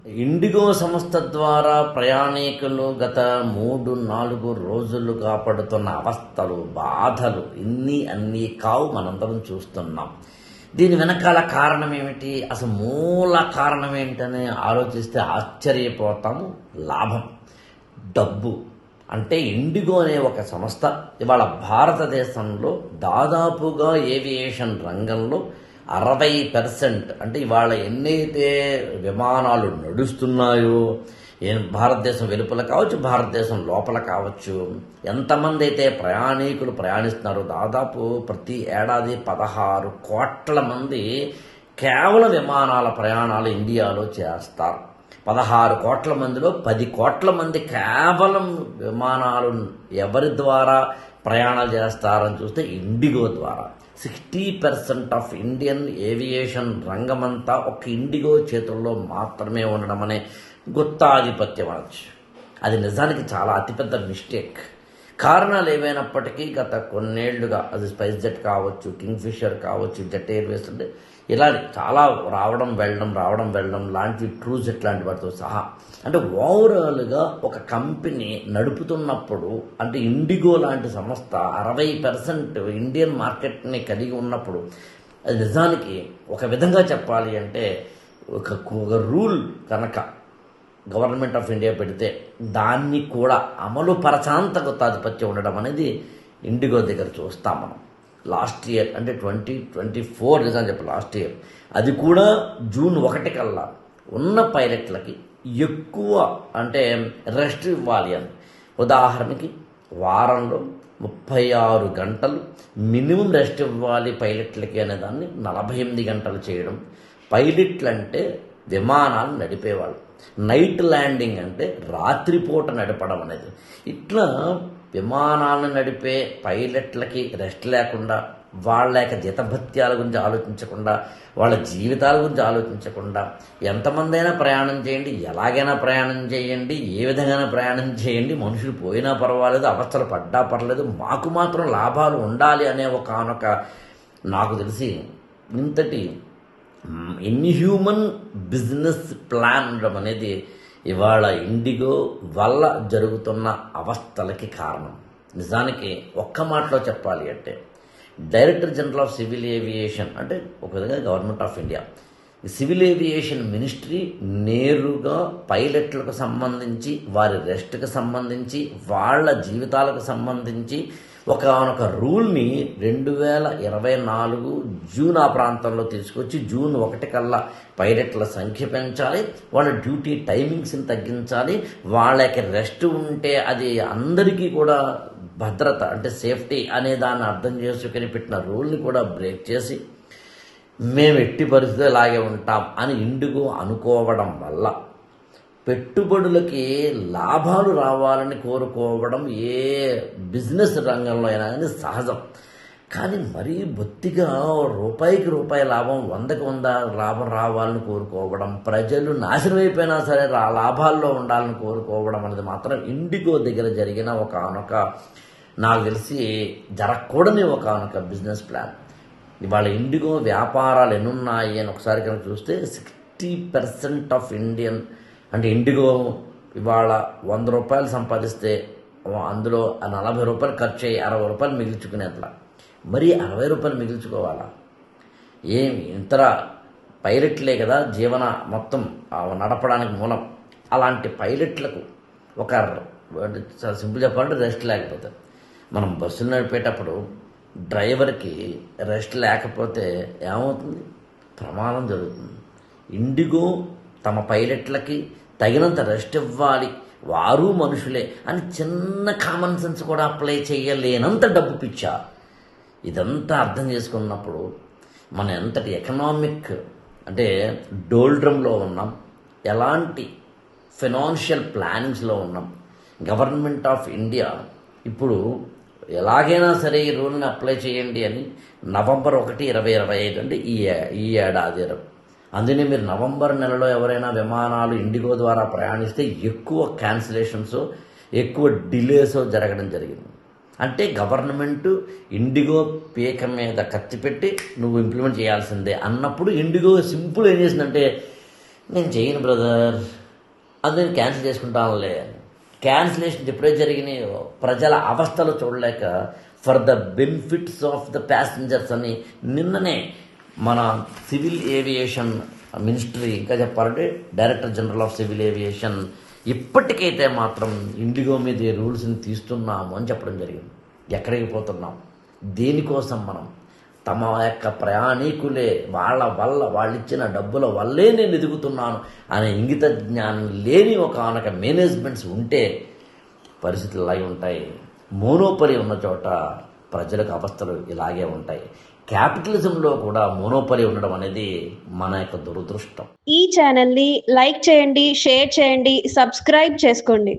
IndiGo సంస్థ ద్వారా ప్రయాణికులు గత 3-4 రోజులుగా పడుతున్న అవస్థలు, బాధలు అన్నీ కావు, మనందరం చూస్తున్నాం. దీని వెనకాల కారణం ఏమిటి, అసలు మూల కారణం ఏంటని ఆలోచిస్తే ఆశ్చర్యపోతాము. లాభం, డబ్బు. అంటే ఇండిగో అనే ఒక సంస్థ ఇవాళ భారతదేశంలో దాదాపుగా ఏవియేషన్ రంగంలో 60% అంటే ఇవాళ ఎన్నైతే విమానాలు నడుస్తున్నాయో, భారతదేశం వెలుపల కావచ్చు, భారతదేశం లోపల కావచ్చు, ఎంతమంది అయితే ప్రయాణికులు ప్రయాణిస్తున్నారో, దాదాపు ప్రతి ఏడాది 16 కోట్ల మంది కేవలం విమానాల ప్రయాణాలు ఇండియాలో చేస్తారు. 16 కోట్ల మందిలో 10 కోట్ల మంది కేవలం విమానాలు ఎవరి ద్వారా ప్రయాణాలు చేస్తారని చూస్తే ఇండిగో ద్వారా. 60% ఆఫ్ ఇండియన్ ఏవియేషన్ రంగమంతా ఒక ఇండిగో చేతుల్లో మాత్రమే ఉండడం అనే గుత్తాధిపత్యం అనొచ్చు. అది నిజానికి చాలా అతిపెద్ద మిస్టేక్. కారణాలు ఏవైనప్పటికీ గత కొన్నేళ్లుగా అది స్పైస్ జెట్ కావచ్చు, కింగ్ ఫిషర్ కావచ్చు, జెట్ ఎయిర్వేస్ అంటే ఇలా చాలా రావడం వెళ్ళడం లాంటి ట్రూ జెట్ లాంటి వాటితో సహా, అంటే ఓవరాల్గా ఒక కంపెనీ నడుపుతున్నప్పుడు, అంటే ఇండిగో లాంటి సంస్థ 60% ఇండియన్ మార్కెట్ని కలిగి ఉన్నప్పుడు, అది నిజానికి ఒక విధంగా చెప్పాలి అంటే ఒక రూల్ కనుక గవర్నమెంట్ ఆఫ్ ఇండియా పెడితే దాన్ని కూడా అమలు పరచాంత గుత్తాధిపత్యం ఉండడం అనేది ఇండిగో దగ్గర చూస్తాం మనం. లాస్ట్ ఇయర్ అంటే 2024 నిజం చెప్పి లాస్ట్ ఇయర్, అది కూడా జూన్ 1 కల్లా ఉన్న పైలట్లకి ఎక్కువ అంటే రెస్ట్ ఇవ్వాలి అని. ఉదాహరణకి వారంలో 36 గంటలు మినిమం రెస్ట్ ఇవ్వాలి పైలట్లకి అనేదాన్ని 48 గంటలు చేయడం. పైలట్లు అంటే విమానాలు నడిపేవాళ్ళు, నైట్ ల్యాండింగ్ అంటే రాత్రిపూట నడపడం అనేది. ఇట్లా విమానాలను నడిపే పైలట్లకి రెస్ట్ లేకుండా, వాళ్ళ యొక్క జీతభత్యాల గురించి ఆలోచించకుండా, వాళ్ళ జీవితాల గురించి ఆలోచించకుండా, ఎంతమంది అయినా ప్రయాణం చేయండి, ఎలాగైనా ప్రయాణం చేయండి, ఏ విధంగా ప్రయాణం చేయండి, మనుషులు పోయినా పర్వాలేదు, అవస్థలు పడ్డా పర్లేదు, మాకు మాత్రం లాభాలు ఉండాలి అనే ఒకనొక, నాకు తెలిసి ఇంతటి ఇన్హ్యూమన్ బిజినెస్ ప్లాన్ ఉండడం అనేది ఇవాళ ఇండిగో వల్ల జరుగుతున్న అవస్థలకి కారణం. నిజానికి ఒక్క మాటలో చెప్పాలి అంటే, director general of civil aviation అంటే ఒక విధంగా government of India, civil aviation ministry నేరుగా పైలట్లకు సంబంధించి, వారి రెస్ట్కి సంబంధించి, వాళ్ళ జీవితాలకు సంబంధించి ఒక రూల్ని 2024 జూన్ ఆ ప్రాంతంలో తీసుకొచ్చి జూన్ 1 కల్లా పైలట్ల సంఖ్య పెంచాలి, వాళ్ళ డ్యూటీ టైమింగ్స్ని తగ్గించాలి, వాళ్ళకి రెస్ట్ ఉంటే అది అందరికీ కూడా భద్రత అంటే సేఫ్టీ అనే దాన్ని అర్థం చేసుకుని పెట్టిన రూల్ని కూడా బ్రేక్ చేసి మేము ఎట్టి పరిస్థితులు ఇలాగే ఉంటాం అని ఇండిగో అనుకోవడం వల్ల పెట్టుబడులకి లాభాలు రావాలని కోరుకోవడం ఏ బిజినెస్ రంగంలో అయినా కానీ సహజం. కానీ మరీ బొత్తిగా రూపాయికి రూపాయి లాభం, 100కి 100 లాభం రావాలని కోరుకోవడం, ప్రజలు నాశనం అయిపోయినా సరే లాభాల్లో ఉండాలని కోరుకోవడం అనేది మాత్రం ఇండిగో దగ్గర జరిగిన ఒకనొక, నాకు తెలిసి జరగకూడని ఒకనొక బిజినెస్ ప్లాన్. ఇవాళ ఇండిగో వ్యాపారాలు ఎన్నున్నాయి అని ఒకసారి కనుక చూస్తే 60% ఆఫ్ ఇండియన్ అంటే ఇండిగో ఇవాళ 100 రూపాయలు సంపాదిస్తే అందులో 40 రూపాయలు ఖర్చు అయ్యి 60 రూపాయలు మిగిల్చుకునేట్లా. మరి 60 రూపాయలు మిగిల్చుకోవాలా? ఏమి ఇంతరా పైలట్లే కదా జీవన మొత్తం నడపడానికి మూలం. అలాంటి పైలట్లకు ఒక సింపుల్ చెప్పాలంటే రెస్ట్ లేకపోతే, మనం బస్సులు నడిపేటప్పుడు డ్రైవర్కి రెస్ట్ లేకపోతే ఏమవుతుంది? ప్రమాదం జరుగుతుంది. ఇండిగో తమ పైలట్లకి తగినంత రెస్ట్ ఇవ్వాలి, వారు మనుషులే అని చిన్న కామన్ సెన్స్ కూడా అప్లై చేయలేనంత డబ్బు పిచ్చా. ఇదంతా అర్థం చేసుకున్నప్పుడు మనం ఎంతటి ఎకనామిక్ అంటే డోల్డ్రమ్లో ఉన్నాం, ఎలాంటి ఫైనాన్షియల్ ప్లానింగ్స్లో ఉన్నాం. గవర్నమెంట్ ఆఫ్ ఇండియా ఇప్పుడు ఎలాగైనా సరే ఈ రూల్ని అప్లై చేయండి అని నవంబర్ 1, 2025 అంటే ఈ ఏడాది, అందుకని మీరు నవంబర్ నెలలో ఎవరైనా విమానాలు ఇండిగో ద్వారా ప్రయాణిస్తే ఎక్కువ క్యాన్సిలేషన్స్, ఎక్కువ డిలేస్ జరగడం జరిగింది. అంటే గవర్నమెంట్ ఇండిగో పీక మీద కత్తి పెట్టి నువ్వు ఇంప్లిమెంట్ చేయాల్సిందే అన్నప్పుడు ఇండిగో సింపుల్ ఏం చేసిందంటే నేను చేయను బ్రదర్, అది నేను క్యాన్సిల్ చేసుకుంటానులే. క్యాన్సిలేషన్ ఎప్పుడైతే జరిగినాయో ప్రజల అవస్థలు చూడలేక for the benefits of the passengers అని నిన్ననే మన సివిల్ ఏవియేషన్ మినిస్ట్రీ, ఇంకా చెప్పాలంటే director general of civil aviation, ఇప్పటికైతే మాత్రం ఇండిగో మీద ఈ రూల్స్ని తీస్తున్నాము అని చెప్పడం జరిగింది. ఎక్కడికి పోతున్నాం, దేనికోసం మనం? తమ యొక్క ప్రయాణికులే వాళ్ళ వల్ల వాళ్ళు ఇచ్చిన డబ్బుల వల్లే నేను ఎదుగుతున్నాను అనే ఇంగిత జ్ఞానం లేని ఒక మేనేజ్మెంట్స్ ఉంటే పరిస్థితులు ఇలాగే ఉంటాయి. మోనోపలి ఉన్న చోట ప్రజలకు అవస్థలు ఇలాగే ఉంటాయి. క్యాపిటలిజంలో కూడా మోనోపలి ఉండడం అనేది మన యొక్క దురదృష్టం. ఈ ఛానల్ని లైక్ చేయండి, షేర్ చేయండి, సబ్స్క్రైబ్ చేసుకోండి.